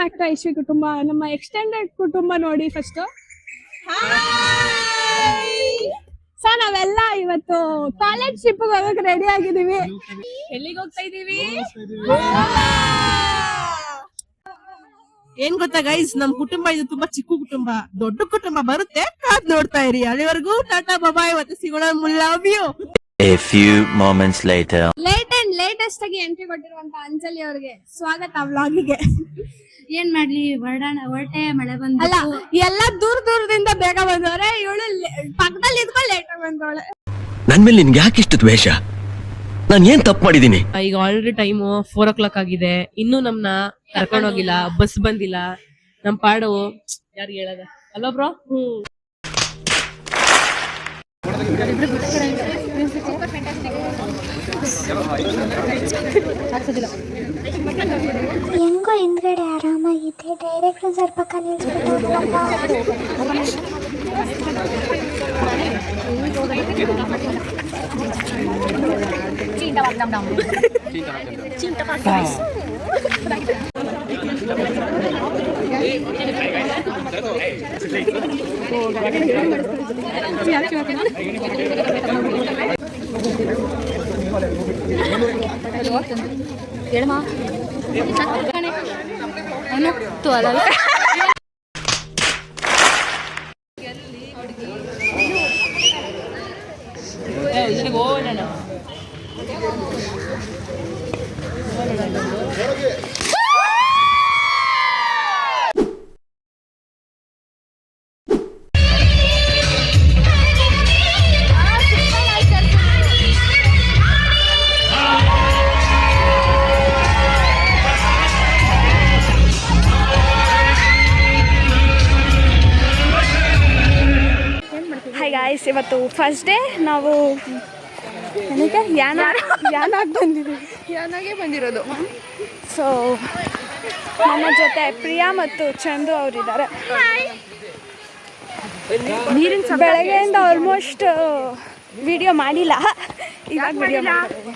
Back to Aishwi ಕುಟುಂಬ. ನಮ್ಮ extended ಕುಟುಂಬ ನೋಡಿ ಫಸ್ಟ್. ಸರ್ ನಾವೆಲ್ಲ ಇವತ್ತು ಕಾಲೇಜ್ ಟ್ರಿಪ್ ಹೋಗಕ್ ರೆಡಿ ಆಗಿದೀವಿ. ಎಲ್ಲಿಗೆ ಹೋಗ್ತಾ ಇದೀವಿ? ಏನ್ ಗೊತ್ತಾ ಗೈಸ್, ನಮ್ ಕುಟುಂಬ ಇದು ತುಂಬಾ ಚಿಕ್ಕ ಕುಟುಂಬ. ದೊಡ್ಡ ಕುಟುಂಬ ಬರುತ್ತೆ, ಕಾದ್ ನೋಡ್ತಾ ಇರಿ. ಅಲ್ಲಿವರೆಗೂ ಟಾಟಾ ಬಾಯ್, ಮತ್ತೆ ಸಿಗೋಣ. Love you. A few moments later. Latest ಆಗಿ ಎಂಟ್ರಿ ಕೊಟ್ಟಿರುವಂತ ಅಂಜಲಿ ಅವ್ರಿಗೆ ಸ್ವಾಗತ ವ್ಲಾಗಿಗೆ. ಏನ್ ಮಾಡ್ಲಿ, ಹೊರಟೆ ಮಳೆ ಬಂದು. ಅಲ್ಲ, ಎಲ್ಲ ದೂರದಿಂದ ಬೇಗ ಬಂದವ್ರೆ. ಇವಳು ಪಕ್ಕದಲ್ಲಿ ಇದ್ಕೊಂಡು ಲೇಟ್ ಆಗಿ ಬಂದವಳೆ. ನನ್ ಮೇಲೆ ನಿನ್ಗೆ ಯಾಕೆ ಇಷ್ಟು ದ್ವೇಷ? ನಾನ್ ಏನ್ ತಪ್ಪು ಮಾಡಿದೀನಿ? ಈಗ ಆಲ್ರೆಡಿ ಟೈಮ್ 4 o'clock ಆಗಿದೆ. ಇನ್ನೂ ನಮ್ನ ಕರ್ಕೊಂಡ್ ಹೋಗಿಲ್ಲ, ಬಸ್ ಬಂದಿಲ್ಲ. ನಮ್ ಪಾಡು ಯಾರು ಹೇಳದ ಅಲ್ಲ ಬ್ರೋ. ಹೆಂಗೋ ಹಿಂದ್ಗಡೆ ಆರಾಮಾಗಿದೆ. ಡೈರೆಕ್ಟ್ ಸ್ವಲ್ಪ ಗಾಯ್ಸ್, ಇವತ್ತು ಫಸ್ಟ್ ಡೇ. ನಾವು ಯಾನಾಗೆ ಬಂದಿರೋದು. ಸೊ ನಮ್ಮ ಜೊತೆ ಪ್ರಿಯಾ ಮತ್ತು ಚಂದು ಅವರಿದ್ದಾರೆ. ಬೆಳಗ್ಗೆಯಿಂದ ಆಲ್ಮೋಸ್ಟ್ ವಿಡಿಯೋ ಮಾಡಿಲ್ಲ. ಇವಾಗ ವಿಡಿಯೋ ಮಾಡ್ತೀವಿ.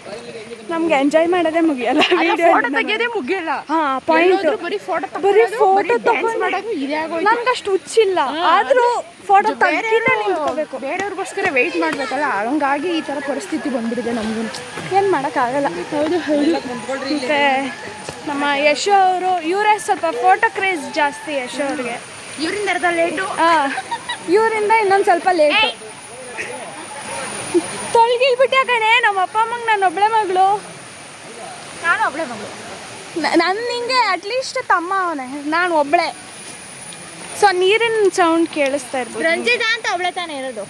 ನಮ್ಗೆ ಎಂಜಾಯ್ ಮಾಡೋದೇ ಮುಗಿಯಲ್ಲ, ವಿಡಿಯೋ ತೆಗೆಯೋದೇ ಮುಗಿಯಲ್ಲ. ಪಾಯಿಂಟ್ ಬರೀ ಫೋಟೋ ನಮ್ಗೆ ಅಷ್ಟು ಹುಚ್ಚಿಲ್ಲ. ಆದ್ರೂ ಫೋಟೋ ತೆಗಿತಾ ನಿಂತ್ಕೋಬೇಕು. ಬೇರೆಯವ್ರಿಗೋಸ್ಕರ ವೆಯ್ಟ್ ಮಾಡ್ಬೇಕಲ್ಲ, ಹಂಗಾಗಿ ಈ ಥರ ಪರಿಸ್ಥಿತಿ ಬಂದ್ಬಿಟ್ಟಿದೆ ನಮಗೂ. ಏನು ಮಾಡೋಕ್ಕಾಗಲ್ಲ. ಹೌದು. ಮತ್ತೆ ನಮ್ಮ ಯಶೋ ಅವರು, ಇವರೇ ಸ್ವಲ್ಪ ಫೋಟೋ ಕ್ರೇಜ್ ಜಾಸ್ತಿ. ಯಶೋ ಅವ್ರಿಗೆ ಇವರಿಂದ ಅರ್ಧ ಲೇಟು. ಇವರಿಂದ ಇನ್ನೊಂದು ಸ್ವಲ್ಪ ಲೇಟು. ತೊಳ್ಗಿಲ್ಬಿಟ್ಟೆ ಕಣೆ. ನಮ್ಮ ಅಪ್ಪ ಅಮ್ಮಂಗೆ ನಾನು ಒಬ್ಬಳೆ ಮಗಳು. ನನ್ನ ಹಿಂಗೆ ಅಟ್ಲೀಸ್ಟ್ ತಮ್ಮ ಅವನೇ, ನಾನು ಒಬ್ಬಳೆ. ಸೊ ನೀರಿನ ಸೌಂಡ್ ಕೇಳಿಸ್ತಾ ಇರ್ಬೋದು. ರಂಜಿತಾ ಅಂತ ಒಬ್ಳೆ ತಾನೇ ಇರೋದು.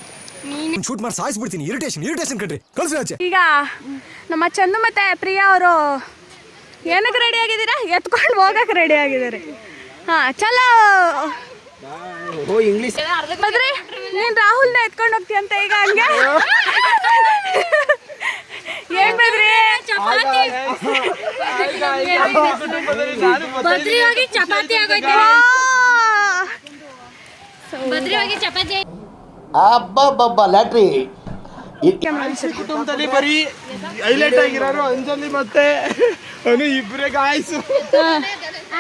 ಶೂಟ್ ಮಾಡಿ ಸಾಯಿಸ್ಬಿಡ್ತೀನಿ. ಇರಿಟೇಷನ್ ಕಣ್ರಿ. ಕಳ್ಸಿ. ಈಗ ನಮ್ಮ ಚಂದು ಮತ್ತೆ ಪ್ರಿಯಾ ಅವರು ಏನಕ್ಕೆ ರೆಡಿ ಆಗಿದ್ದೀರಾ? ಎತ್ಕೊಂಡು ಹೋಗಕ್ಕೆ ರೆಡಿ ಆಗಿದ್ದಾರೆ. ಚಲೋ ಇಂಗ್ಲಿಷ್ ಬದ್ರಿ, ನೀನ್ ರಾಹುಲ್ನ ಎತ್ಕೊಂಡು ಹೋಗ್ತೀಯ ಅಂತ ಈಗ ಹಂಗೆ. ಏನ್ ಬದ್ರಿ? ಬದ್ರಿ ಹೋಗಿ ಚಪಾತಿ ಆಗೋಯ್ತು. ಬದ್ರಿ ಹೋಗಿ ಚಪಾತಿ. ಲ್ಯಾಟ್ರಿ ಕುಟುಂಬದಲ್ಲಿ ಬರೀ ಹೈಲೈಟ್ ಆಗಿರೋರು ಅಂಜಲಿ ಮತ್ತೆ ಅನು ಇಬ್ಬರೇ ಗಾಯ್ಸು.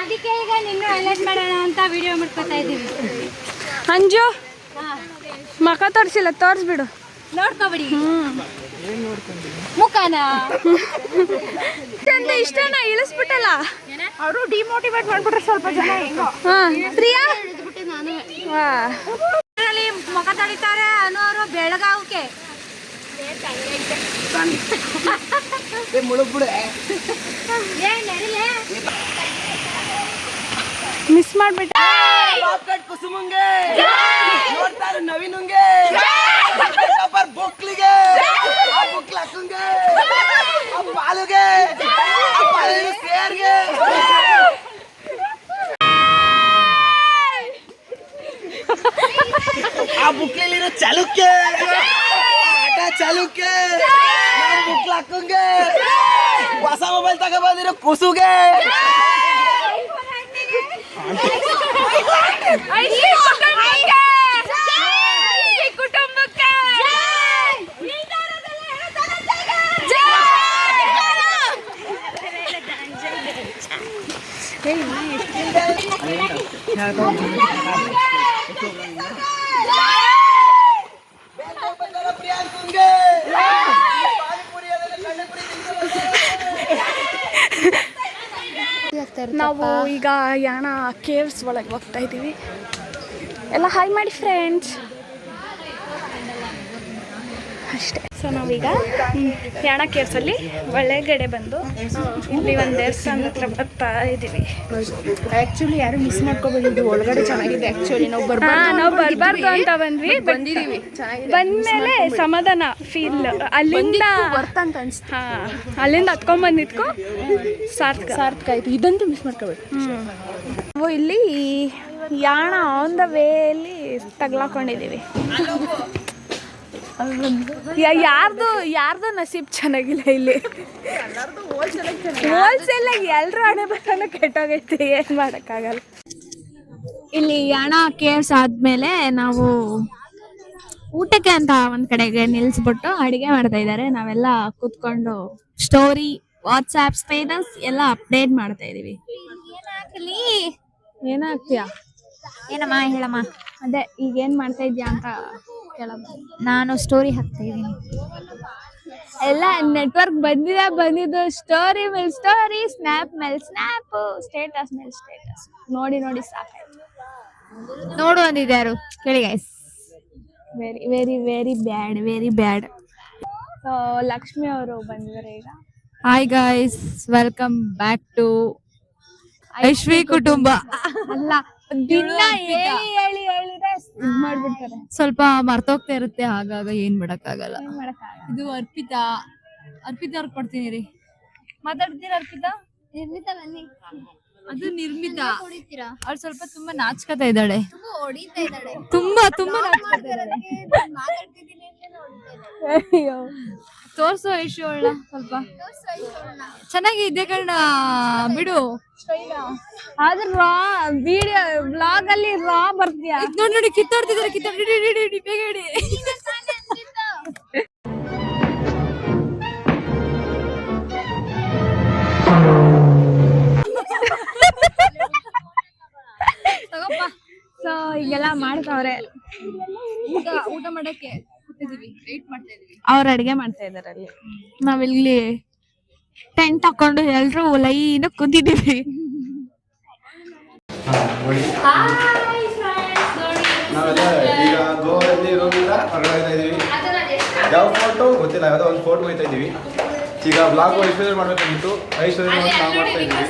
ಅದಕ್ಕೆ ಈಗ ನಿನ್ನ ಹೈಲೈಟ್ ಮಾಡೋಣ ಅಂತ ವಿಡಿಯೋ ಮಾಡ್ಕೊತಾ ಇದ್ದೀವಿ. ಅಂಜು ಮಕ ತೋರಿಸಿಲ್ಲ, ತೋರಿಸ್ಬಿಡು. ನೋಡ್ಕೊಬಿಡಿ ಮುಖನ. ಇಷ್ಟನ ಇಳಿಸ್ಬಿಟ್ಟಲ್ಲ. ಅವರು ಡಿಮೋಟಿವೇಟ್ ಮಾಡ್ಬಿಟ್ರೆ ಸ್ವಲ್ಪ ಜನ. ಪ್ರಿಯಾ ಮುಖ ತಡಿತಾರೆ ಅನ್ನೋರು ಬೆಳಗಾವಕ್ಕೆ. ಮಿಸ್ ಮಾಡ್ಬಿಟ್ಟೆ. ಕುಸುಮಂಗೆ ನೋಡ್ತಾರೆ, ನವೀನುಂಗೆ ಬುಕ್ಲಿಗೆ ಬುಕ್ಲಕ್ಕಂಗೆ ಬಾಲುಗೆ ಸೇರ್ಗೆ ಆ ಬುಕ್ಲಿರೋ ಚಾಲುಕ್ಯ ಆಟ ಚಾಲುಕ್ಯ ಬುಕ್ಲಕ್ಕಂಗೆ ಹೊಸ ಮೊಬೈಲ್ ತಗೊಬಂದಿರೋ ಕುಸುಗೆ. ನಾವು ಈಗ ಯಾಣ ಕೇವ್ಸ್ ಒಳಗೆ ಹೋಗ್ತಾ ಇದ್ದೀವಿ. ಎಲ್ಲ ಹಾಯ್ ಮಾಡಿ ಫ್ರೆಂಡ್ಸ್. ಅಷ್ಟೇ. ಸೊ ನಾವೀಗ ಯಾಣ ಕೇವ್ಸಲ್ಲಿ ಒಳಗಡೆ ಬಂದು ಇಲ್ಲಿ ಒಂದು ದೇವಸ್ಥಾನದ ಹತ್ರ ಬರ್ತಾ ಇದ್ದೀವಿ. ಆ್ಯಕ್ಚುಲಿ ಯಾರು ಮಿಸ್ ಮಾಡ್ಕೋಬೇಡಿ, ಇದು ಒಳಗಡೆ ಚೆನ್ನಾಗಿದೆ. ಆ್ಯಕ್ಚುಲಿ ನಾವು ಬರಬಾರ್ದು ಅಂತ ಬಂದ್ವಿ. ಬಂದಿದ್ದೀವಿ, ಬಂದ್ಮೇಲೆ ಸಮಾಧಾನ ಫೀಲ್. ಅಲ್ಲಿಂದ ಬರ್ತಂತ ಅನ್ಸ್ತು. ಅಲ್ಲಿಂದ ಹತ್ಕೊಂಡ್ ನಿಂತ್ಕೊ ಸಾರ್ಥಕ ಆಯ್ತು. ಇದಂತೂ ಮಿಸ್ ಮಾಡ್ಕೋಬೇಡಿ. ನಾವು ಇಲ್ಲಿ ಯಾಣ ಆನ್ ದ ವೇಲಿ ತಗ್ಲಾಕೊಂಡಿದ್ದೀವಿ. ಯಾರ್ದು ನಸೀಬ್ ಚೆನ್ನಾಗಿಲ್ಲ ಇಲ್ಲಿ. ಹೋಲ್ಸೇಲ್ ಆಗಿ ಎಲ್ಲರೂ ಹಣೆ ಬರೋಣ ಕೆಟ್ಟೋಗೈತೆ, ಏನು ಮಾಡೋಕ್ಕಾಗಲ್ಲ. ಇಲ್ಲಿ ಯಾಣ ಕೇವ್ಸ್ ಆದ್ಮೇಲೆ ನಾವು ಊಟಕ್ಕೆ ಅಂತ ಒಂದ್ ಕಡೆಗೆ ನಿಲ್ಸ್ಬಿಟ್ಟು ಅಡಿಗೆ ಮಾಡ್ತಾ ಇದ್ದಾರೆ. ನಾವೆಲ್ಲ ಕೂತ್ಕೊಂಡು ಸ್ಟೋರಿ, ವಾಟ್ಸ್ಆಪ್ ಸ್ಟೇಟಸ್ ಎಲ್ಲ ಅಪ್ಡೇಟ್ ಮಾಡ್ತಾ ಇದೀವಿ. ಏನಾಗ್ತೀಯಾ? ಏನಮ್ಮ ಹೇಳಮ್ಮ. ಅದೇ ಈಗ ಏನ್ ಮಾಡ್ತಾ ಇದ್ಯಾ ಅಂತ ಕೇಳಮ್ಮ. ನಾನು ಸ್ಟೋರಿ ಹಾಕ್ತಾ ಇದ್ದೀನಿ. ಎಲ್ಲ ನೆಟ್ವರ್ಕ್ ಬಂದಿದ್ದು ಸ್ಟೋರಿ ಮೇಲೆ ಸ್ಟೋರಿ, ಸ್ನ್ಯಾಪ್ ಮೇಲೆ ಸ್ನ್ಯಾಪ್, ಸ್ಟೇಟಸ್ ಮೇಲೆ ಸ್ಟೇಟಸ್ ನೋಡಿ ನೋಡಿ ಸಾಕಾಯ್ತು. ನೋಡು ಅಂದಿದ್ಯಾರು ಕೇಳಿ guys. Very very very bad, very bad. Lakshmi ಅವರು ಬಂದಿದ್ದಾರೆ ಈಗ. Hi guys, welcome back to Aishwi Kutumba. ಅಲ್ಲ, ದಿನ ಹೇಳಿ ಮಾಡ್ಬಿಡ್ತಾರೆ. ಸ್ವಲ್ಪ ಮರ್ತೋಗ್ತಾ ಇರುತ್ತೆ, ಆಗಾಗ ಏನ್ ಮಾಡಕ್ಕಾಗಲ್ಲ. ಇದು ಅರ್ಪಿತಾ ಅವ್ರಿಗೆ ಕೊಡ್ತೀನಿ ರೀ. ಮಾತಾಡ್ತೀರಾ ಅರ್ಪಿತಾ? ಅದು ನಿರ್ಮಿತಾ. ಅವ್ಳು ಸ್ವಲ್ಪ ತುಂಬಾ ನಾಚ್ಕತಾ ಇದ್ದಾಳೆ, ತುಂಬಾ ಅಯ್ಯೋ, ತೋರ್ಸೋ ಐಶು ಅವಳ ಸ್ವಲ್ಪ ಚೆನ್ನಾಗಿ ಇದೆ ಕಣ, ಬಿಡು. ಆದ್ರೆ ರಾ ವಿಡಿಯೋ ವ್ಲಾಗ್ ಅಲ್ಲಿ ರಾ ಬರ್ತೀಯಾ? ನೋಡಿ ಕಿತ್ತಾಡ್ತಿದ್ದಾರೆ, ಬೇಗ ಹಿಡಿ. ಸೊ ಈಗೆಲ್ಲ ಮಾಡ್ತಾವ್ರೆ. ಊಟ ಮಾಡಕ್ಕೆ ವೇಟ್ ಮಾಡ್ತಾ ಇದೀವಿ. ಅವ್ರ ಅಡಿಗೆ ಮಾಡ್ತಾ ಇದಾರೆ ಅಲ್ಲಿ. ನಾವಿಲ್ಲಿ ಟೆಂಟ್ ಹಾಕೊಂಡು ಎಲ್ರು ಲೈನ್ ಕುಂತಿದೀವಿ. ನಾವೆಲ್ಲ ಈಗ ಗೋವಾದಲ್ಲಿ ಇರೋದ್ರಿಂದ ಹೊರಗಡೆ ಇದೀವಿ. ಯಾವ ಫೋಟೋ ಗೊತ್ತಿಲ್ಲ, ಯಾವುದೋ ಒಂದು ಫೋಟೋ ಹೋಗ್ತಾ ಇದೀವಿ. ಈಗ ಬ್ಲಾಗ್ ಐಶ್ವರ್ಯ ಮಾಡ್ಬೇಕಾಗಿತ್ತು, ಐಶ್ವರ್ಯ ನಾವು ಮಾಡ್ತಾ ಇದೀವಿ.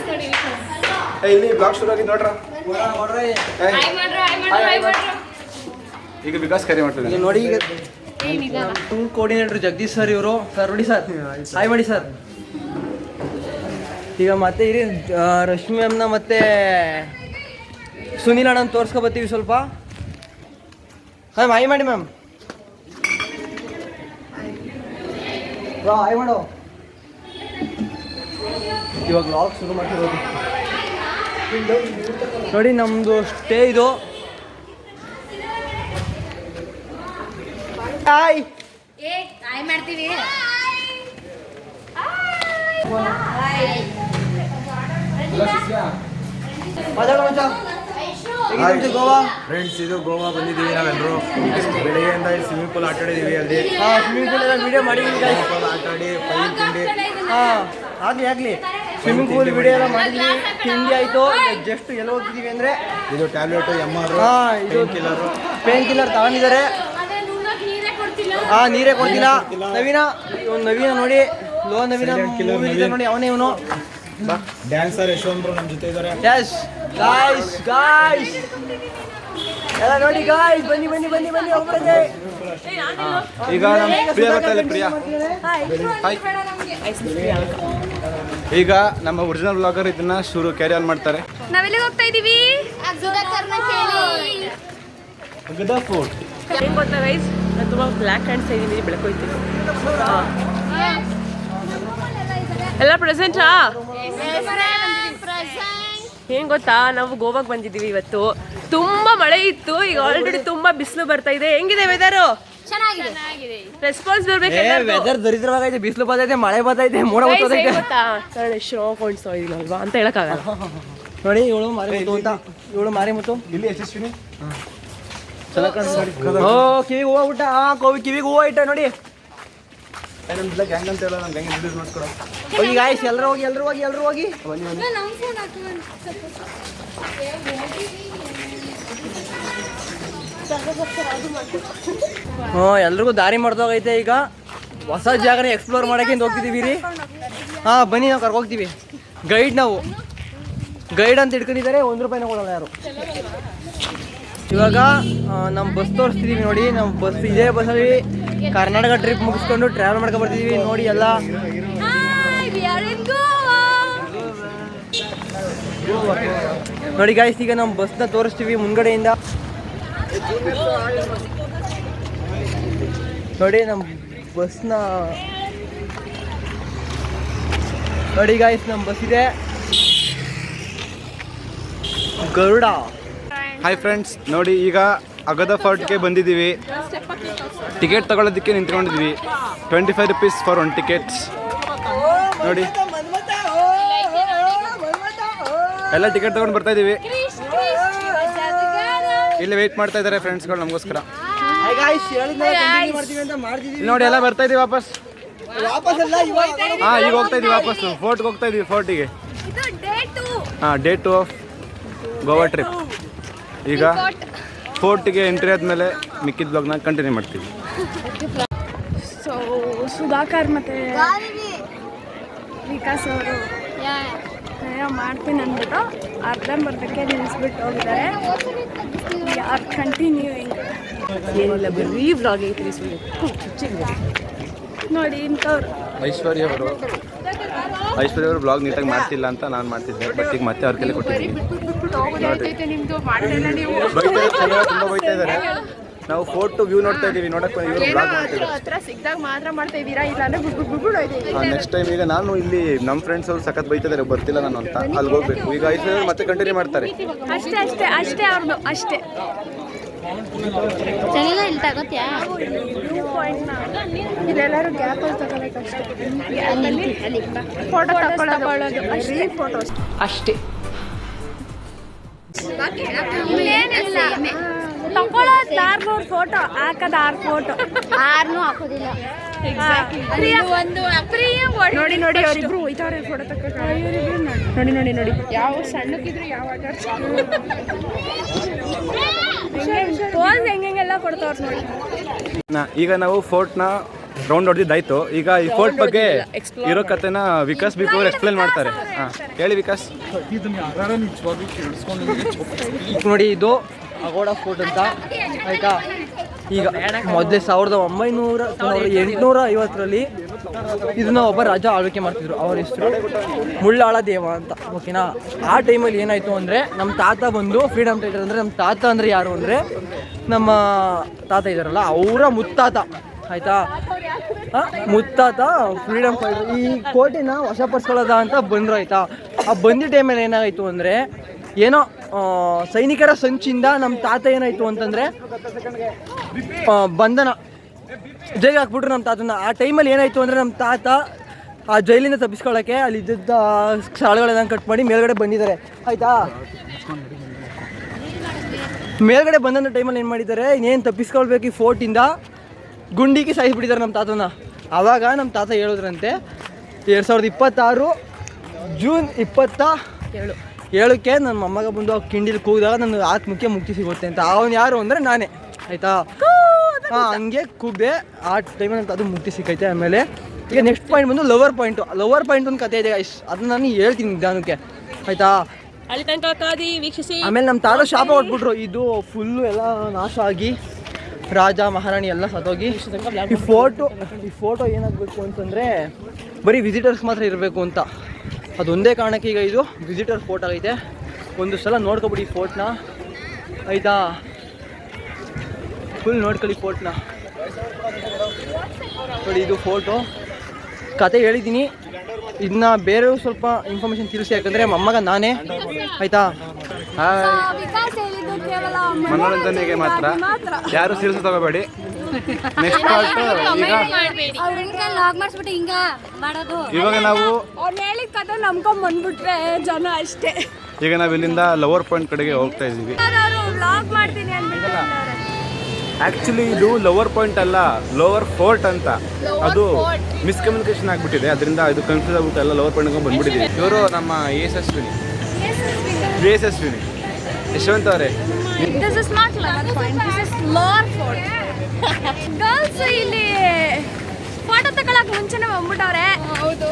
ಇಲ್ಲಿ ಬ್ಲಾಗ್ ಶುರು ಆಗಿ ನೋಡ್ರ. ಈಗ ವಿಕಾಸ್ ಕರೆ ಮಾಡ್ತಿದ್ದಾರೆ ನೋಡಿ. ಈಗ ಟೂರ್ ಕೋಆರ್ಡಿನೇಟರ್ ಜಗದೀಶ್ ಸರ್ ಇವರು. ಸರ್ ನೋಡಿ ಸರ್, ಹಾಯ್ ಮಾಡಿ ಸರ್. ಈಗ ಮತ್ತೆ ಇರಿ ರಶ್ಮಿ ಅಮ್ಮನ ಮತ್ತೆ ಸುನೀಲ್ ಅಣ್ಣನ ತೋರ್ಸ್ಕೊಬತ್ತೀವಿ ಸ್ವಲ್ಪ. ಹಾಯ್ ಮಾಡಿ ಮ್ಯಾಮ್. ಹಾಯ್ ಮಾಡೋ. ಇವಾಗ ವ್ಲಾಗ್ ಶುರು ಮಾಡ್ತಿರೋದು ನೋಡಿ. ನಮ್ಮದು ಸ್ಟೇ ಇದು. ಹಾಯ್ ಮಾಡ್ತೀವಿ. ಗೋವಾ ಫ್ರೆಂಡ್ಸ್, ಇದು ಗೋವಾ ಬಂದಿದ್ದೀವಿ ನಾವೆಲ್ಲರೂ. ಬೆಳಗ್ಗೆಯಿಂದ ಸ್ವಿಮ್ಮಿಂಗ್ ಪೂಲ್ ಆಟ ಆಡಿದ್ದೀವಿ. ಅಲ್ಲಿ ಸ್ವಿಮ್ಮಿಂಗ್ ಪೂಲ್ ಎಲ್ಲ ವಿಡಿಯೋ ಮಾಡಿದ್ದೀವಿ. ಆಟ ಆಡಿ ಫೈನ್ ತಿಂಡಿ. ಆಗಲಿ ಸ್ವಿಮ್ಮಿಂಗ್ ಪೂಲ್ ವಿಡಿಯೋ ಎಲ್ಲ ಮಾಡಿದ್ವಿ, ತಿಂಡಿ ಆಯಿತು. ಜಸ್ಟ್ ಎಲ್ಲ ಹೋಗ್ತಿದ್ದೀವಿ ಅಂದರೆ ಇದು ಟ್ಯಾಬ್ಲೆಟು MR, ಇದು ಪೇನ್ ಕಿಲ್ಲರ್ ತಗೊಂಡಿದ್ದಾರೆ. ನೀರೇ ಕೊಡ್ತಿಲ್ಲ. ನವೀನ ನೋಡಿ, ನವೀನ ನೋಡಿ, ಅವನೇ ಇವನು ಡ್ಯಾನ್ಸರ್ ಯಶವಂತರು ನಮ್ಮ ಜೊತೆ ಇದ್ದಾರೆ. ಎಸ್ ಗಾಯ್ಸ್ ಎಲ್ಲ ನೋಡಿ ಗಾಯ್ಸ್, ಬನ್ನಿ ಒಬ್ಬರಿಗೆ. ಈಗ ನಮ್ಮ ಪ್ರಿಯ ಬರ್ತಾರೆ. ಪ್ರಿಯಾ ಹಾಯ್. ಈಗ ನಮ್ಮ ಒರಿಜಿನಲ್ ಬ್ಲಾಗರ್ ಇದನ್ನ ಕ್ಯಾರಿ ಆನ್ ಮಾಡ್ತಾರೆ. ನಾವೆಲ್ಲಿಗೆ ಹೋಗ್ತಾ ಇದೀವಿ? ಅಗದ ಫೋರ್ಟ್. ಏನ್ ಗೊತ್ತಾ ಗೈಸ್, ನಾನು ತುಂಬಾ ಬ್ಲ್ಯಾಕ್ ಕಾಣಿಸ್ತಾ ಇದೀನಿ, ಬೆಳಕೋಯ್ತೀನಿ. ಎಲ್ಲ ಪ್ರೆಸೆಂಟಾ? ಏನ್ ಗೊತ್ತಾ, ನಾವು ಗೋವಾಗೆ ಬಂದಿದ್ದೀವಿ ಇವತ್ತು. ತುಂಬಾ ಮಳೆ ಇತ್ತು, ಈಗ ಆಲ್ರೆಡಿ ತುಂಬಾ ಬಿಸಿಲು ಬರ್ತಾ ಇದೆ. ಹೆಂಗಿದೆ ವೆದರು? ಚೆನ್ನಾಗಿದೆ. ರೆಸ್ಪಾನ್ಸ್ ಬರ್ಬೇಕು. ವೆದರ್ ದರಿದ್ರವಾಗೈತೆ, ಬಿಸಿಲು ಬರ್ತೈತೆ, ಮಳೆ ಬರ್ತೈತೆ, ಮೋಡ ಬರ್ತೈತೆ. ಗೊತ್ತಾ, ನಾನು ಎಷ್ಟು ಕಾಣಿಸ್ತಾ ಇದೀನಿ ಅಲ್ವಾ ಅಂತ ಹೇಳಕ್ಕಾಗಲ್ಲ. ನೋಡಿ ಇವಳು ಮಾರಿಮುತ್ತು ಅಂತ, ಇವಳು ಮಾರಿಮುತ್ತು. ಇಲ್ಲಿ ಯಶಸ್ವಿನಿ ಓ ಕಿವಿಗೆ ಹೂವು ಊಟ, ಕಿವಿಗೆ ಹೂವು ಇಟ್ಟ ನೋಡಿ. ಗ್ಯಾಂಗ್ ಅಂತ ಹೇಳೋ ನಮ್ಮ ಗ್ಯಾಂಗ್ ಇಂಟ್ರೊಡ್ಯೂಸ್ ಮಾಡ್ಕೊಡೋ. ಹೋಗಿ ಗಾಯ್ಸ್, ಎಲ್ಲರೂ ಹೋಗಿ ಎಲ್ಲರೂ ಹೋಗಿ ಎಲ್ಲರೂ ಹೋಗಿ. ಎಲ್ರಿಗೂ ದಾರಿ ಮಾಡ್ದೋಗೈತೆ. ಈಗ ಹೊಸ ಜಾಗನ ಎಕ್ಸ್ಪ್ಲೋರ್ ಮಾಡೋಕೆ ಹೋಗ್ತಿದ್ದೀವಿ ರೀ. ಹಾಂ ಬನ್ನಿ, ನಾವು ಕರ್ಕೋಗ್ತೀವಿ. ಗೈಡ್ ನಾವು ಗೈಡ್ ಅಂತ ಇಟ್ಕೊಂಡಿದ್ದಾರೆ, 1 ರೂಪಾಯಿನ ಕೊಡಲ್ಲ ಯಾರು. ಇವಾಗ ನಮ್ಮ ಬಸ್ ತೋರಿಸ್ತಿದ್ದೀವಿ ನೋಡಿ. ನಮ್ಮ ಬಸ್ ಇದೇ ಬಸ್ಸಲ್ಲಿ ಕರ್ನಾಟಕ ಟ್ರಿಪ್ ಮುಗಿಸ್ಕೊಂಡು ಟ್ರಾವೆಲ್ ಮಾಡ್ಕೊಂಡು ಬರ್ತಿದ್ದೀವಿ ನೋಡಿ. ಎಲ್ಲ ನೋಡಿ ಗಾಯ್ಸ್, ಈಗ ನಮ್ಮ ಬಸ್ನ ತೋರಿಸ್ತೀವಿ ಮುಂದ್ಗಡೆಯಿಂದ ನೋಡಿ. ನಮ್ಮ ಬಸ್ನ ನೋಡಿ ಗಾಯ್ಸ್, ನಮ್ಮ ಬಸ್ ಇದೆ ಗರುಡ. ಹಾಯ್ ಫ್ರೆಂಡ್ಸ್, ನೋಡಿ ಈಗ ಅಗದ ಫೋರ್ಟ್ಗೆ ಬಂದಿದ್ದೀವಿ. ಟಿಕೆಟ್ ತಗೊಳ್ಳೋದಕ್ಕೆ ನಿಂತ್ಕೊಂಡಿದ್ವಿ. 25 rupees ಫಾರ್ 1 ಟಿಕೆಟ್ಸ್. ನೋಡಿ ಎಲ್ಲ ಟಿಕೆಟ್ ತಗೊಂಡು ಬರ್ತಾ ಇದ್ದೀವಿ. ಇಲ್ಲಿ ವೆಯ್ಟ್ ಮಾಡ್ತಾ ಇದ್ದಾರೆ ಫ್ರೆಂಡ್ಸ್ಗಳು ನಮಗೋಸ್ಕರ. ನೋಡಿ ಎಲ್ಲ ಬರ್ತಾ ಇದೀವಿ ವಾಪಸ್. ಹಾಂ ಈಗ ಹೋಗ್ತಾ ಇದೀವಿ ವಾಪಸ್ ಫೋರ್ಟ್ಗೆ ಹೋಗ್ತಾ ಇದೀವಿ. ಫೋರ್ಟಿಗೆ ಡೇ 2 ಆಫ್ ಗೋವಾ ಟ್ರಿಪ್. ಈಗ ಫೋರ್ಟಿಗೆ ಎಂಟ್ರಿ ಆದಮೇಲೆ ಮಿಕ್ಕಿದ ಬ್ಲಾಗ್ನ ಕಂಟಿನ್ಯೂ ಮಾಡ್ತೀವಿ. ಸೊ ಸುಧಾಕರ್ ಮತ್ತು ವಿಕಾಸ್ ಅವರು ಮಾಡ್ತೀನಿ ಅಂದ್ಬಿಟ್ಟು ಅರ್ಧಂಬರ್ಧಕ್ಕೆ ನಿಲ್ಲಿಸ್ಬಿಟ್ಟು ಹೋಗಿದ್ದಾರೆ. Are continuing. ಏನಿಲ್ಲ, ಬರೀ ವ್ಲಾಗ್ ಐತ್ರಿ. ನೋಡಿ ಇಂಥವ್ರು ಐಶ್ವರ್ಯ ಅವರು ಬ್ಲಾಗ್ ನೀಟಾಗಿ ಮಾಡ್ತಿಲ್ಲ ಅಂತ ನಾನು ಮಾಡ್ತಿದ್ದೆ. ಬಟ್ ಈಗ ಮತ್ತೆ ಅವ್ರ ಕೈಲಿ ಕೊಟ್ಟಿದ್ದೀನಿ. ತುಂಬ ಬೈತಾ ಇದ್ದಾರೆ. ನಾವು ಫೋಟೋ ವ್ಯೂ ನೋಡ್ತಾ ಇದ್ದೀವಿ. ನೋಡಕ್ಕೆ ಇವರು ಬ್ಲಾಗ್ ಮಾಡ್ತಿದ್ದಾರೆ. ಹತ್ರ ಸಿಕ್ಕಿದಾಗ ಮಾತ್ರ ಮಾಡ್ತಾ ಇದ್ದೀರಾ, ಇಲ್ಲ ಅಂದ್ರೆ ಬಿಡ್ಬಿಟ್ಟು ನೆಕ್ಸ್ಟ್ ಟೈಮ್ ಈಗ ನಾನು ಇಲ್ಲಿ ನಮ್ಮ ಫ್ರೆಂಡ್ಸ್ ಅವರು ಸಖತ್ ಬೈತಿದ್ದಾರೆ, ಬರ್ತಿಲ್ಲ ನಾನು ಅಂತ. ಅಲ್ಲಿ ಹೋಗ್ಬೇಕು. ಈಗ ಐಶ್ವರ್ಯ ಮತ್ತೆ ಕಂಟಿನ್ಯೂ ಮಾಡ್ತಾರೆ. ಅಷ್ಟೇ ಅಷ್ಟೇ ಅಷ್ಟೇ ಅವ್ರದ್ದು ಅಷ್ಟೇ. ಇಲ್ಲೆಲ್ಲರೂ ಗ್ಯಾಪಲ್ಲಿ ತಗೋಬೇಕಷ್ಟೇ. ಫೋಟೋ ತಗೊಳ್ಳೋದು ಅಷ್ಟೇ. ಫೋಟೋ ಅಷ್ಟೇ. ತಗೊಳ್ಳೋದು 600 ಫೋಟೋ, ಹಾಕೋದು 6 ಫೋಟೋ, 6 ಹಾಕೋದಿಲ್ಲ. ನೋಡಿ ನೋಡಿ ಅವರಿಬ್ರು ಹೋಯ್ತವ್ರೆ ಫೋಟೋ ತಕ್ಕ. ನೋಡಿ ನೋಡಿ ನೋಡಿ ಯಾವ ಸಣ್ಣಕ್ಕಿದ್ರು ಯಾವ ಪೋಸ್ ಹೆಂಗೆಲ್ಲ ಕೊಡ್ತಾವ್ರು ನೋಡಿ. ಈಗ ನಾವು ಫೋರ್ಟ್ನ ರೌಂಡ್ ಹೊಡೆದಿದ್ದಾಯ್ತು. ಈಗ ಈ ಫೋರ್ಟ್ ಬಗ್ಗೆ ಇರೋ ಕಥೆನ ವಿಕಾಸ್ ಬಿಪಿ ಅವರು ಎಕ್ಸ್ಪ್ಲೇನ್ ಮಾಡ್ತಾರೆ. ಹಾಂ ಹೇಳಿ ವಿಕಾಸ್. ನೋಡಿ ಇದು ಅಗೋಡ ಫೋರ್ಟ್ ಅಂತ ಆಯ್ತಾ. ಈಗ ಮೊದಲೇ 1850ರಲ್ಲಿ ಇದನ್ನ ಒಬ್ಬ ರಾಜ ಆಳ್ವಿಕೆ ಮಾಡ್ತಿದ್ರು. ಅವ್ರ ಹೆಸರು ಮುಳ್ಳಾಳ ದೇವ ಅಂತ. ಓಕೆನಾ. ಆ ಟೈಮಲ್ಲಿ ಏನಾಯಿತು ಅಂದರೆ ನಮ್ಮ ತಾತ ಬಂದು ಫ್ರೀಡಮ್ ಫೈಟರ್. ಅಂದರೆ ನಮ್ಮ ತಾತ ಅಂದರೆ ಯಾರು ಅಂದರೆ ನಮ್ಮ ತಾತ ಇದ್ದಾರಲ್ಲ ಅವರ ಮುತ್ತಾತ ಆಯಿತಾ. ಮುತ್ತಾತ ಫ್ರೀಡಮ್ ಫೈಟರ್. ಈ ಕೋಟೆನ ವಶಪಡಿಸ್ಕೊಳ್ಳೋದ ಅಂತ ಬಂದರು ಆಯಿತಾ. ಆ ಬಂದಿದ್ದ ಟೈಮಲ್ಲಿ ಏನಾಯಿತು ಅಂದರೆ ಏನೋ ಸೈನಿಕರ ಸಂಚಿಂದ ನಮ್ಮ ತಾತ ಏನಾಯಿತು ಅಂತಂದರೆ ಬಂಧನ ಜೈಲಿಗೆ ಹಾಕ್ಬಿಟ್ರು ನಮ್ಮ ತಾತನ. ಆ ಟೈಮಲ್ಲಿ ಏನಾಯಿತು ಅಂದರೆ ನಮ್ಮ ತಾತ ಆ ಜೈಲಿಂದ ತಪ್ಪಿಸ್ಕೊಳ್ಳೋಕ್ಕೆ ಅಲ್ಲಿ ಇದ್ದ ಸ್ಥಳಗಳೆಲ್ಲ ಕಟ್ ಮಾಡಿ ಮೇಲ್ಗಡೆ ಬಂದಿದ್ದಾರೆ ಆಯಿತಾ. ಮೇಲ್ಗಡೆ ಬಂದಂಥ ಟೈಮಲ್ಲಿ ಏನು ಮಾಡಿದ್ದಾರೆ, ಇನ್ನೇನು ತಪ್ಪಿಸ್ಕೊಳ್ಬೇಕು ಈ ಫೋರ್ಟಿಂದ, ಗುಂಡಿಗೆ ಸಾಯಿಸ್ಬಿಟ್ಟಿದ್ದಾರೆ ನಮ್ಮ ತಾತನ. ಆವಾಗ ನಮ್ಮ ತಾತ ಹೇಳಿದ್ರಂತೆ 2026 ಜೂನ್ 27ಕ್ಕೆ ನನ್ನ ಮೊಮ್ಮಗ ಬಂದು ಆ ಕಿಂಡಿಲಿ ಕೂಗಿದಾಗ ನನ್ನ ಆತ್ಮಕ್ಕೆ ಮುಕ್ತಿ ಸಿಗುತ್ತೆ ಅಂತ. ಅವನು ಯಾರು ಅಂದರೆ ನಾನೇ ಆಯಿತಾ. ಹಾಂ ಹಂಗೆ ಕೂಗಿದೆ. ಆ ಟೈಮಲ್ಲಿ ಅಂತ ಅದು ಮುಕ್ತಿ ಸಿಕ್ಕೈತೆ. ಆಮೇಲೆ ಈಗ ನೆಕ್ಸ್ಟ್ ಪಾಯಿಂಟ್ ಬಂದು ಲವರ್ ಪಾಯಿಂಟ್ ಒಂದು ಕತೆ ಇದೆ ಗೈಸ್. ಅದನ್ನ ನಾನು ಹೇಳ್ತೀನಿ ನಿಧಾನಕ್ಕೆ ಆಯಿತಾ. ಅಲ್ಲಿ ತನಕ ಕಾದಿ ವೀಕ್ಷಿಸಿ. ಆಮೇಲೆ ನಮ್ಮ ತಾತ ಶಾಪ ಹೊಟ್ಬಿಟ್ರು. ಇದು ಫುಲ್ಲು ಎಲ್ಲ ನಾಶ ಆಗಿ ರಾಜ ಮಹಾರಾಣಿ ಎಲ್ಲ ಸತ್ತೋಗಿ ಈ ಫೋಟೋ ಏನಾಗಬೇಕು ಅಂತಂದರೆ ಬರೀ ವಿಸಿಟರ್ಸ್ ಮಾತ್ರ ಇರಬೇಕು ಅಂತ. ಅದೊಂದೇ ಕಾರಣಕ್ಕೆ ಈಗ ಇದು ವಿಸಿಟರ್ ಫೋರ್ಟ್ ಆಗೈತೆ. ಒಂದು ಸಲ ನೋಡ್ಕೊಬಿಡಿ ಫೋರ್ಟ್ನ ಆಯಿತಾ. ಫುಲ್ ನೋಡ್ಕೊಳ್ಳಿ ಫೋರ್ಟ್ನ. ನೋಡಿ ಇದು ಫೋಟೋ. ಕತೆ ಹೇಳಿದ್ದೀನಿ. ಇದನ್ನ ಬೇರೆ ಸ್ವಲ್ಪ ಇನ್ಫಾರ್ಮೇಷನ್ ತಿಳಿಸಿ, ಯಾಕಂದರೆ ಮೊಮ್ಮಗ ನಾನೇ ಆಯಿತಾ. ವಿಕಾಸ್ ಹೇಳಿದ್ದು ಕೇವಲ ಮನೋರಂಜನೆಗೆ ಮಾತ್ರ, ಯಾರು ಸೀರಿಯಸ್ ತಗೋಬೇಡಿ. ನೆಕ್ಸ್ಟ್ ಪಾರ್ಟ್ ಹಿಂಗ ಮಾಡೋದು. ಇವಾಗ ನಾವು ಅವ್ನು ಹೇಳಿದ ಕತೆ ನಂಬ್ಕೊಂಡ್ ಬಂದ್ಬಿಟ್ರೆ ಜನ ಅಷ್ಟೇ. ಈಗ ನಾವು ಇಲ್ಲಿಂದ ಲವರ್ ಪಾಯಿಂಟ್ ಕಡೆಗೆ ಹೋಗ್ತಾ ಇದ್ದೀವಿ. ವ್ಲಾಗ್ ಮಾಡ್ತೀನಿ ಅಂದ್ಬಿಟ್ಟು ಆ್ಯಕ್ಚುಲಿ ಇದು ಲವರ್ ಪಾಯಿಂಟ್ ಅಲ್ಲ, ಲೋವರ್ ಫೋರ್ಟ್ ಅಂತ. ಅದು ಮಿಸ್ಕಮ್ಯುನಿಕೇಶನ್ ಆಗಿಬಿಟ್ಟಿದೆ, ಅದರಿಂದ ಇದು ಕನ್ಫ್ಯೂಸ್ ಆಗ್ಬಿಟ್ಟು ಎಲ್ಲ ಲವರ್ ಪಾಯಿಂಟ್ಗೆ ಬಂದ್ಬಿಟ್ಟಿದ್ದೀವಿ. ಇವರು ನಮ್ಮ ಯಶಸ್ವಿನಿ ಯಶವಂತ್ ಅವರೇ. This is not lover point, this is lower fort. Girls ಇಲ್ಲಿ ಫೋಟೋ ತಗೊಳಕ್ ಮುಂಚೆನೆ ಬಂದ್ಬಿಟ್ಟವ್ರೆ. ಹೌದು,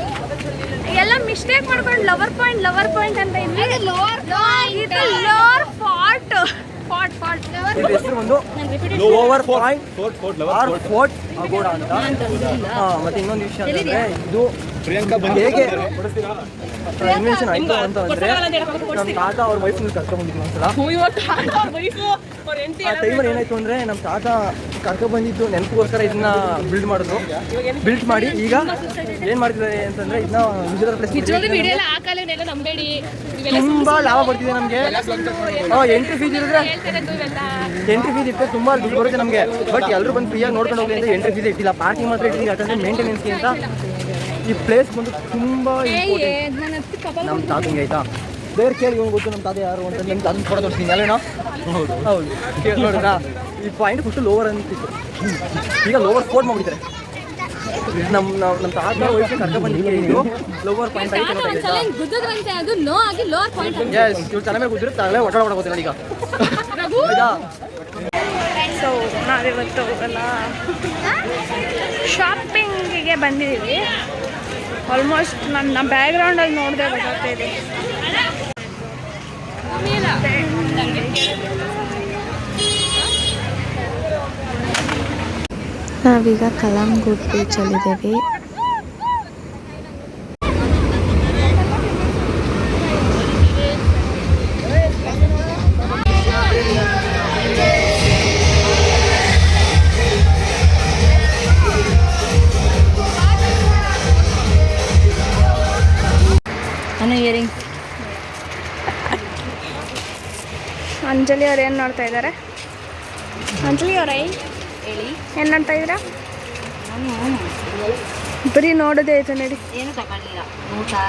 ಎಲ್ಲ ಮಿಸ್ಟೇಕ್ ಮಾಡ್ಕೊಂಡು ಲವರ್ ಪಾಯಿಂಟ್ ಅಂತ ಇದ್ವಿ. ಇದು ಲೋವರ್ ಫೋರ್ಟ್. ಇದ್ರ ಹೆಸರು ಒಂದು ಲೋವರ್ ಪಾಯಿಂಟ್ ಆರ್ ಫೋರ್ಟ್ ಅಗೋಡ ಅಂತ. ಮತ್ತೆ ಇನ್ನೊಂದು ವಿಷಯ ಅಂತಂದ್ರೆ ಇದು ಹೇಗೆ ಇನ್ವೆನ್ಷನ್ ಆಯ್ತು ಅಂತಂದ್ರೆ ನಮ್ಮ ತಾತ ಅವ್ರ ವೈಫ್ ಕರ್ಕೊಂಡ್ಬಂದಿದ್ವಿ ಒಂದ್ಸಲ. ಆ ಟೈಮಲ್ಲಿ ಏನಾಯ್ತು ಅಂದ್ರೆ ನಮ್ಮ ತಾತ ಕರ್ಕೊಂಡ್ಬಂದಿದ್ದು ನೆನಪಿಗೋಸ್ಕರ ಇದನ್ನ ಬಿಲ್ಡ್ ಮಾಡಿ ಈಗ ಏನ್ ಮಾಡ್ತಿದ್ದಾರೆ ಅಂತಂದ್ರೆ ಇದನ್ನ ವಿಸಿಟರ್ ಪ್ಲೇಸ್ ತುಂಬಾ ಲಾಭ ಬರ್ತಿದೆ ನಮ್ಗೆ. ಎಂಟ್ರಿ ಫೀಸ್ ಇಟ್ಟರೆ ತುಂಬಾ ದುಡ್ಡು ಬರುತ್ತೆ ನಮಗೆ. ಬಟ್ ಎಲ್ಲರೂ ಬಂದು ಫ್ರೀಯಾಗಿ ನೋಡ್ಕೊಂಡು ಹೋಗ್ಲಿ ಅಂತ ಎಂಟ್ರಿ ಫೀಸ್ ಇಟ್ಟಿಲ್ಲ, ಪಾರ್ಕಿಂಗ್ ಮಾತ್ರ ಇಟ್ಟಿದ್ದೀವಿ. ಯಾಕಂದ್ರೆ ಮೇಂಟೆನೆನ್ಸ್ಗೆ ಅಂತ ಈ ಪ್ಲೇಸ್ ಬಂದು ತುಂಬಾ ಇಂಪಾರ್ಟೆಂಟ್ ನಮ್ಮ ತಾತಂಗೆ. ಆಯ್ತಾ, ಬೇರೆ ಕೇಳಿ ಇವ್ನು ಗೊತ್ತು ನಮ್ಮ ತಾತ ಯಾರು ಅಂತ. ನಿಮ್ಮ ತಾತನ ಫೋಟೋ ತೋರಿಸ್ತೀನಿ ಅಲ್ಲೇನೋ. ಹೌದು ಕೇಳಿ ನೋಡ್ರಾ, ಈ ಪಾಯಿಂಟ್ ಫಸ್ಟ್ ಲೋವರ್ ಅಂತಿತ್ತು, ಈಗ ಲೋವರ್ ಫೋರ್ಟ್ ಮಾಡ್ಬಿಡ್ತಾರೆ. ನಮ್ಮ ತಾತ ವಯಸ್ಸು ಕರ್ಕೊಂಡು ಬಂದಿದ್ದೀವಿ. ಇದು ಲೋವರ್ ಪಾಯಿಂಟ್ ಆಯ್ತು. ಎಸ್, ಇವ್ರು ತಲೆ ಮೇಲೆ ಕೂತಿದ್ರೆ ತಲೆ ಒಟ್ಟ ಹೊಡಗೋತೀನಿ ನೋಡಿ ಈಗ. ಸೊ ನಾವಿವತ್ತು ಹೋಗಲ್ಲ, ಶಾಪಿಂಗಿಗೆ ಬಂದಿದ್ದೀವಿ. ಆಲ್ಮೋಸ್ಟ್ ನನ್ನ ಬ್ಯಾಕ್ಗ್ರೌಂಡಲ್ಲಿ ನೋಡಿದೆ ಗೊತ್ತಾಗ್ತಾಯಿದೆ. ನಾವೀಗ ಕಲಾಂಗುಡ್ ಬೀಚಲ್ಲಿದ್ದೇವೆ. ಅಂಜಲಿ ಅವ್ರು ಏನು ನೋಡ್ತಾ ಇದ್ದಾರೆ? ಅಂಜಲಿ ಅವರೇ ಹೇಳಿ, ಏನು ನೋಡ್ತಾ ಇದ್ದೀರಾ? ಬರೀ ನೋಡೋದೇ ಆಯ್ತು ನಡಿ. ಏನು ತಗೊಳ್ಳಿಲ್ಲ, ನೋಡ್ತಾ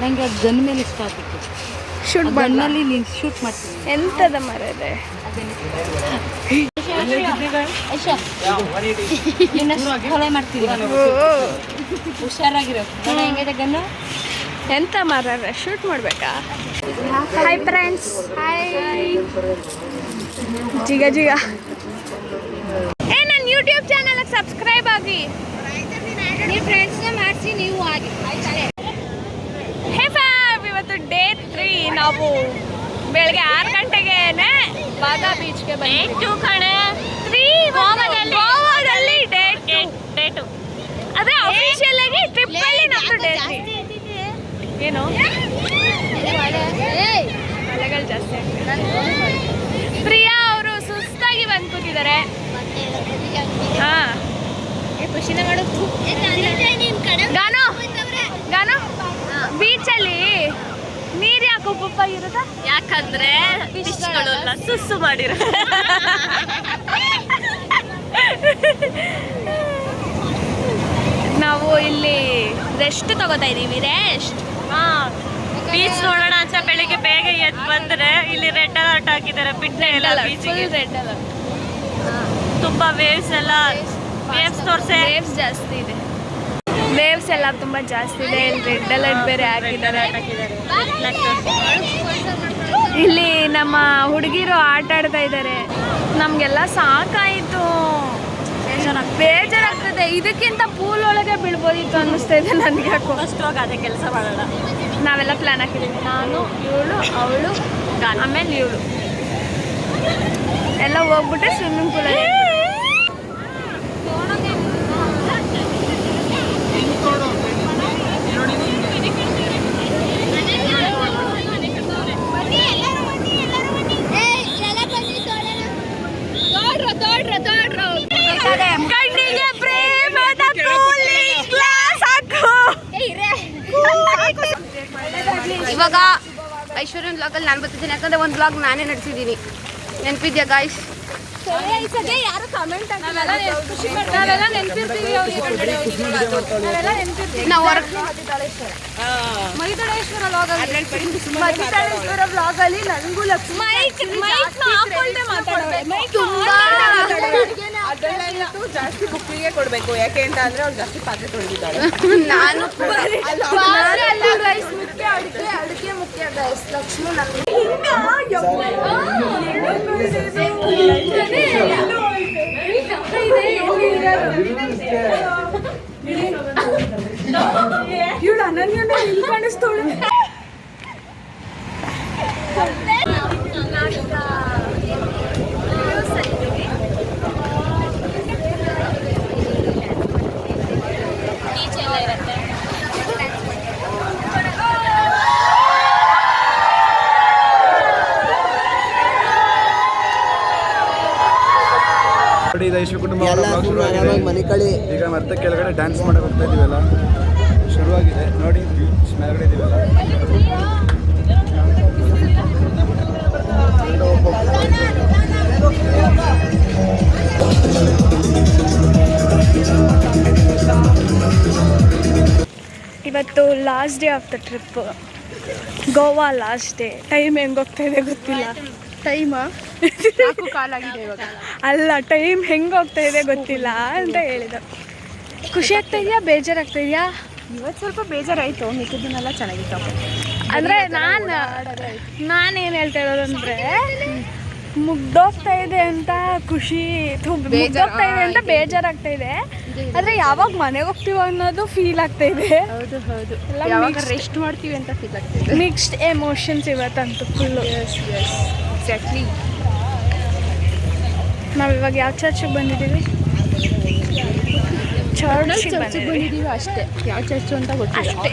ನನಗೆ ಗನ್ ಮೇಲೆ ಇಷ್ಟ ಆಗ್ತಿತ್ತು. ಶೂಟ್ ಗನ್ನಲ್ಲಿ ನೀನು ಶೂಟ್ ಮಾಡ್ತೀನಿ. ಎಂಥದ ಮರ ಇದೆ? ಕೊಲೆ ಮಾಡ್ತೀವಿ, ಹುಷಾರಾಗಿರೋ. ಹೆಂಗಿದೆ ಗನ್ನು? ಎಂಥ ಮರ ಶೂಟ್ ಮಾಡಬೇಕಾ? ಹಾಯ್ ಫ್ರೆಂಡ್ಸ್, ಹಾಯ್ ಜಿಗ ನನ್ನ ಯೂಟ್ಯೂಬ್ ಚಾನಲ್ಗೆ ಸಬ್ಸ್ಕ್ರೈಬ್ ಆಗಿ, ನೀವು ಫ್ರೆಂಡ್ಸ್ನ ಮಾಡಿಸಿ, ನೀವು ಆಗಿ. ಹೇ ಫ್ಯಾಮ್, ಇವತ್ತು ಡೇ 3. ನಾವು ಬೆಳಗ್ಗೆ 6 ಗಂಟೆಗೆ ಬಾಗಾ ಬೀಚ್ಗೆ ಬಂದು ಕಣೆ 3 ಗೋವಾದಲ್ಲಿ ಡೇ 2. ಅದೇ ಅಫಿಷಿಯಲ್ ಆಗಿ ಟ್ರಿಪ್ ಅಲ್ಲಿ ನಮ್ದು ಡೇ 3. ಏನು ಅಲೆಗಳು ಜಾಸ್ತಿ ಆಗ್ತದೆ. ಪ್ರಿಯಾ ಅವರು ಸುಸ್ತಾಗಿ ಬಂದು ಕೂತಿದ್ದಾರೆ. ಹಾಂ, ಖುಷಿನ ಮಾಡೋದು. ಗಾನು ಬೀಚಲ್ಲಿ ನೀರು ಯಾಕೆ ಉಪ್ಪುಪ್ಪ ಇರುತ್ತಾ? ಯಾಕಂದ್ರೆ ಫಿಶ್ಗಳೆಲ್ಲ ಸುಸ್ಸು ಮಾಡಿರೋ. ನಾವು ಇಲ್ಲಿ ರೆಸ್ಟ್ ತಗೋತಾ ಇದ್ದೀವಿ. ರೆಸ್ಟ್ ಬೀಚ್ ನೋಡೋಣ ಅಂತ ಬೆಳಿಗ್ಗೆ ಬೇಗ ಎದ್ದು ಬಂದ್ರೆ ಇಲ್ಲಿ ರೆಡ್ ಅಲರ್ಟ್ ಹಾಕಿದ್ದಾರೆ, ಬಿಟ್ಟರೆ ಇಲ್ಲ ಬೀಚಿಗೆ. ರೆಡ್ ಅಲರ್ಟ್, ತುಂಬಾ ವೇವ್ಸ್ ಎಲ್ಲ ವೇವ್ಸ್ ಜಾಸ್ತಿ ಇದೆ. ವೇವ್ಸ್ ಎಲ್ಲ ತುಂಬ ಜಾಸ್ತಿ ಇದೆ. ರೆಡ್ ಅಲರ್ಟ್ ಬೇರೆ ಹಾಕಿದ್ದಾರೆ. ಇಲ್ಲಿ ನಮ್ಮ ಹುಡುಗಿರು ಆಟ ಆಡ್ತಾ ಇದ್ದಾರೆ. ನಮಗೆಲ್ಲ ಸಾಕಾಯಿತು, ಬೇಜಾರಾಗ್ತದೆ. ಇದಕ್ಕಿಂತ ಪೂಲ್ ಒಳಗೆ ಬೀಳ್ಬೋದಿತ್ತು ಅನ್ನಿಸ್ತಾ ಇದೆ ನನಗೆ. ಅದೇ ಕೆಲಸ ಮಾಡೋಣ. ನಾವೆಲ್ಲ ಪ್ಲ್ಯಾನ್ ಹಾಕಿದ್ದೀವಿ, ನಾನು, ಇವಳು, ಅವಳು, ಆಮೇಲೆ ಇವಳು ಎಲ್ಲ ಹೋಗ್ಬಿಟ್ಟೆ ಸ್ವಿಮ್ಮಿಂಗ್ ಪೂಲಲ್ಲಿ. ಇವಾಗ ಐಶ್ವರ್ಯನ್ ವ್ಲಾಗಲ್ಲಿ ನಾನು ಬರ್ತಿದ್ದೀನಿ, ಯಾಕಂದರೆ ಒಂದು ವ್ಲಾಗ್ ನಾನೇ ನಡೆಸಿದ್ದೀನಿ. ನೆನಪಿದ್ಯಾ ಗಾಯ್ಸ್? ಯಾರು ಕಮೆಂಟ್ ನಾವೆಲ್ಲ ನೆನ್ಪಿರ್ತೀವಿ ನಾವು ಮೈದಳೇಶ್ವರ ವ್ಲಾಗ್ ಅಲ್ಲಿ ನನಗೂ ಜಾಸ್ತಿ ಬುಕ್ಕಿಗೆ ಕೊಡ್ಬೇಕು ಯಾಕೆ ಅಂತ ಅಂದ್ರೆ ಅವ್ರು ಜಾಸ್ತಿ ಪಾತ್ರೆ ತೊಳೆದಿದ್ದಾಳೆ. ನಾನು ರೈಸ್ ಮುಖ್ಯ, ಅಡಿಕೆ ಮುಖ್ಯ ಗೈಸ್. ಲಕ್ಷ್ಮಣ ಇವಳು ಅನನ್ಯ ಇಲ್ಲಿ ಕಾಣಿಸ್ತವಳು. ನೋಡಿ ಇದು ಐಶ್ವ ಕುಟುಂಬ ಶುರುವಾಗಿದೆ. ಈಗ ಮತ್ತೆ ಕೆಳಗಡೆ ಡ್ಯಾನ್ಸ್ ಮಾಡಕ್ಕೆ ಹೋಗ್ತಾ ಇದೀವಲ್ಲ, ಶುರುವಾಗಿದೆ ನೋಡಿ. ಬೀಚ್ ಮೇಲ್ಗಡೆ ಇದೀವಲ್ಲ, ಇವತ್ತು last day of the trip, Goa last day. Time ಹೆಂಗೆ ಹೋಗ್ತಾ ಇದೆ ಗೊತ್ತಿಲ್ಲ. ಟೈಮಾ ಕಾಲಾಗಿದೆ ಇವಾಗ. ಅಲ್ಲ, ಟೈಮ್ ಹೆಂಗೆ ಹೋಗ್ತಾ ಇದೆ ಗೊತ್ತಿಲ್ಲ ಅಂತ ಹೇಳಿದ. ಖುಷಿ ಆಗ್ತಾ ಇದೆಯಾ, ಬೇಜಾರಾಗ್ತಾ ಇದೆಯಾ? ಇವತ್ತು ಸ್ವಲ್ಪ ಬೇಜಾರಾಯಿತು, ಮಿಕ್ಕಿದ್ದನ್ನೆಲ್ಲ ಚೆನ್ನಾಗಿತ್ತು. ಅಂದರೆ ನಾನೇನು ಹೇಳ್ತಾ ಇರೋದಂದರೆ, ಮುಗ್ದೋಗ್ತಾ ಇದೆ ಅಂತ ಖುಷಿ, ಮುಗ್ದೋಗ್ತಾ ಇದೆ ಅಂತ ಬೇಜಾರಾಗ್ತಾ ಇದೆ. ಆದರೆ ಯಾವಾಗ ಮನೆಗೆ ಹೋಗ್ತೀವೋ ಅನ್ನೋದು ಫೀಲ್ ಆಗ್ತಾ ಇದೆ. ಹೌದು ಯಾವಾಗ ರೆಸ್ಟ್ ಮಾಡ್ತೀವಿ ಅಂತ ಫೀಲ್ ಆಗ್ತಿದೆ. ಮಿಕ್ಸ್ಡ್ ಎಮೋಷನ್ಸ್ ಇವತ್ತಂತೂ ಫುಲ್ಲು. ಎಕ್ಸಾಕ್ಟ್ಲಿ. ನಾವಿವಾಗ ಯಾವ ಚರ್ಚಿಗೆ ಬಂದಿದ್ದೀವಿ? ಚರ್ಚಿಗೆ ಬಂದಿದ್ದೀವಿ ಅಷ್ಟೇ. ಯಾವ ಚರ್ಚು ಅಂತ ಗೊತ್ತಿಲ್ಲ. ಅಷ್ಟೇ,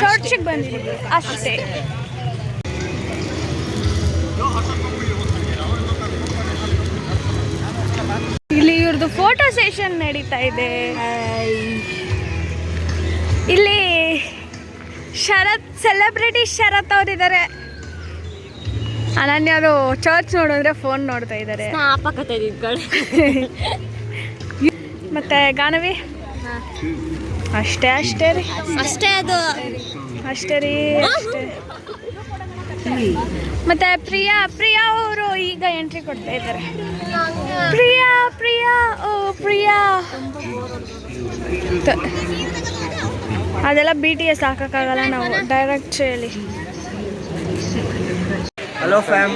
ಚರ್ಚಿಗೆ ಬಂದಿದ್ದೀವಿ ಅಷ್ಟೇ. ಇಲ್ಲಿ ಇವ್ರದ್ದು ಫೋಟೋ ಸೆಷನ್ ನಡೀತಾ ಇದೆ. ಇಲ್ಲಿ ಸೆಲೆಬ್ರಿಟಿ ಶರತ್ ಅವರಿದ್ದಾರೆ. ಅನನ್ಯರು ಚರ್ಚ್ ನೋಡಿದ್ರೆ ಫೋನ್ ನೋಡ್ತಾ ಇದ್ದಾರೆ. ಮತ್ತೆ ಗಾನವಿ ಅಷ್ಟೇ ರೀ, ಅಷ್ಟೇ ರೀ. ಮತ್ತೆ ಪ್ರಿಯಾ ಅವರು ಈಗ ಎಂಟ್ರಿ ಕೊಡ್ತಾ ಇದ್ದಾರೆ. ಪ್ರಿಯಾ ಅದೆಲ್ಲ BTS ಹಾಕೋಕ್ಕಾಗಲ್ಲ, ನಾವು ಡೈರೆಕ್ಟ್ ಹೇಳಿ. ಹಲೋ ಫ್ಯಾಮ್,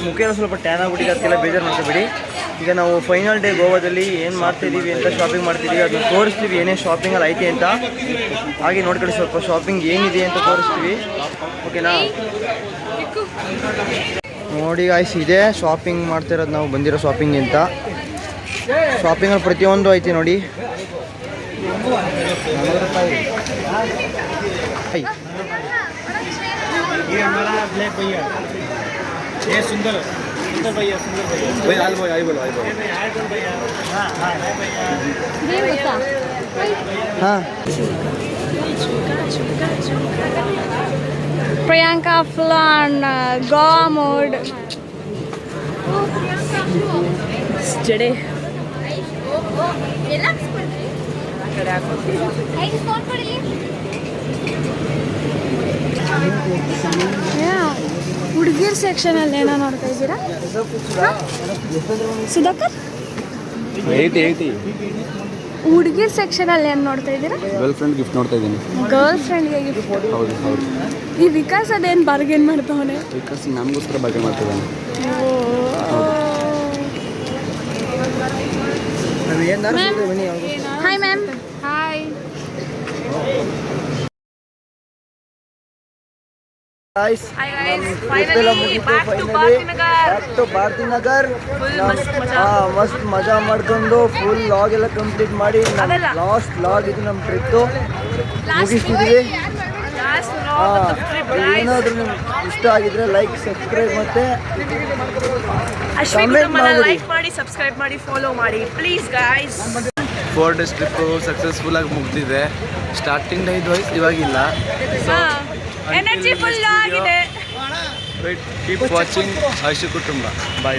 ಮುಖ್ಯ ಸ್ವಲ್ಪ ಟ್ಯಾನ್ ಆಗ್ಬಿಟ್ಟಿದೆ, ಅದಕ್ಕೆಲ್ಲ ಬೇಜಾರು ಮಾಡ್ಕೊಬೇಡಿ. ಈಗ ನಾವು ಫೈನಲ್ ಡೇ ಗೋವಾದಲ್ಲಿ ಏನು ಮಾಡ್ತಾಯಿದ್ದೀವಿ ಅಂತ, ಶಾಪಿಂಗ್ ಮಾಡ್ತಿದ್ದೀವಿ, ಅದನ್ನು ತೋರಿಸ್ತೀವಿ ಏನೇನು ಶಾಪಿಂಗಲ್ಲಿ ಐತೆ ಅಂತ. ಹಾಗೆ ನೋಡ್ಕೊಳ್ಳಿ, ಸ್ವಲ್ಪ ಶಾಪಿಂಗ್ ಏನಿದೆ ಅಂತ ತೋರಿಸ್ತೀವಿ, ಓಕೆನಾ? ನೋಡಿ ಗಾಯ್ಸ್, ಇದೆ ಶಾಪಿಂಗ್ ಮಾಡ್ತಿರೋದು, ನಾವು ಬಂದಿರೋ ಶಾಪಿಂಗ್ ಅಂತ. ಶಾಪಿಂಗಲ್ಲಿ ಪ್ರತಿಯೊಂದು ಐತಿ ನೋಡಿ. 40 ರೂಪಾಯಿ. ये हमारा ब्लैक भैया, ये सुंदर भैया, भैया आई बोलो हाँ. Priyanka plan Goa mode. ಜಡೆ ಹುಡುಗಿರ್ ಸೆಕ್ಷನಲ್ಲಿ ಏನೋ ನೋಡ್ತಾ ಇದ್ದೀರಾ? ಸುಧಾಕರ್, ಹುಡುಗಿರ್ ಸೆಕ್ಷನಲ್ಲಿ ಏನು ನೋಡ್ತಾ ಇದ್ದೀರಾ? ಗರ್ಲ್ ಫ್ರೆಂಡ್ ಗಿಫ್ಟ್ ನೋಡ್ತಾ ಇದ್ದೀನಿ. ಗರ್ಲ್ ಫ್ರೆಂಡ್ಗೆ ಗಿಫ್ಟ್. ಹೌದು. ಈ ವಿಕಾಸ್ ಅದೇನು ಬಾರ್ಗೇನ್ ಮಾಡ್ತಾವನೆ? ವಿಕಾಸ್ ನಮಗೋಸ್ಕರ ಬಗ್ಗೆ ಮಾಡ್ತಿದ್ದಾನೆ. Hi ma'am. ಹಾಯ್. ಭಾರತಿನಗರ್ ಮಸ್ತ್ ಮಜಾ ಮಾಡ್ಕೊಂಡು ಫುಲ್ ಲಾಗ್ ಎಲ್ಲ ಕಂಪ್ಲೀಟ್ ಮಾಡಿ ಲಾಸ್ಟ್ ಲಾಗ್ ಇದು ನಮ್ಮ ಟ್ರಿಪ್ ಮುಗಿಸ್ತಿದ್ದೀವಿ. ಏನಾದರೂ ನಿಮ್ಗೆ ಇಷ್ಟ ಆಗಿದ್ರೆ ಲೈಕ್, ಸಬ್ಸ್ಕ್ರೈಬ್ ಮತ್ತೆ ಕಮೆಂಟ್ ಮಾಡಿ, ಸಬ್ಸ್ಕ್ರೈಬ್ ಮಾಡಿ, ಫಾಲೋ ಮಾಡಿ please guys. 4 days trip successful ಆಗಿ ಮುಗಿದಿದೆ. ಸ್ಟಾರ್ಟಿಂಗ್ ಡೈದು ವಯಸ್ಸು ಇವಾಗಿಲ್ಲ. ಎನರ್ಜಿ ಫುಲ್ ಆಗಿದೆ. ಕೀಪ್ ವಾಚಿಂಗ್ ಐಶ್ವ ಕುಟುಂಬ. ಬಾಯ್.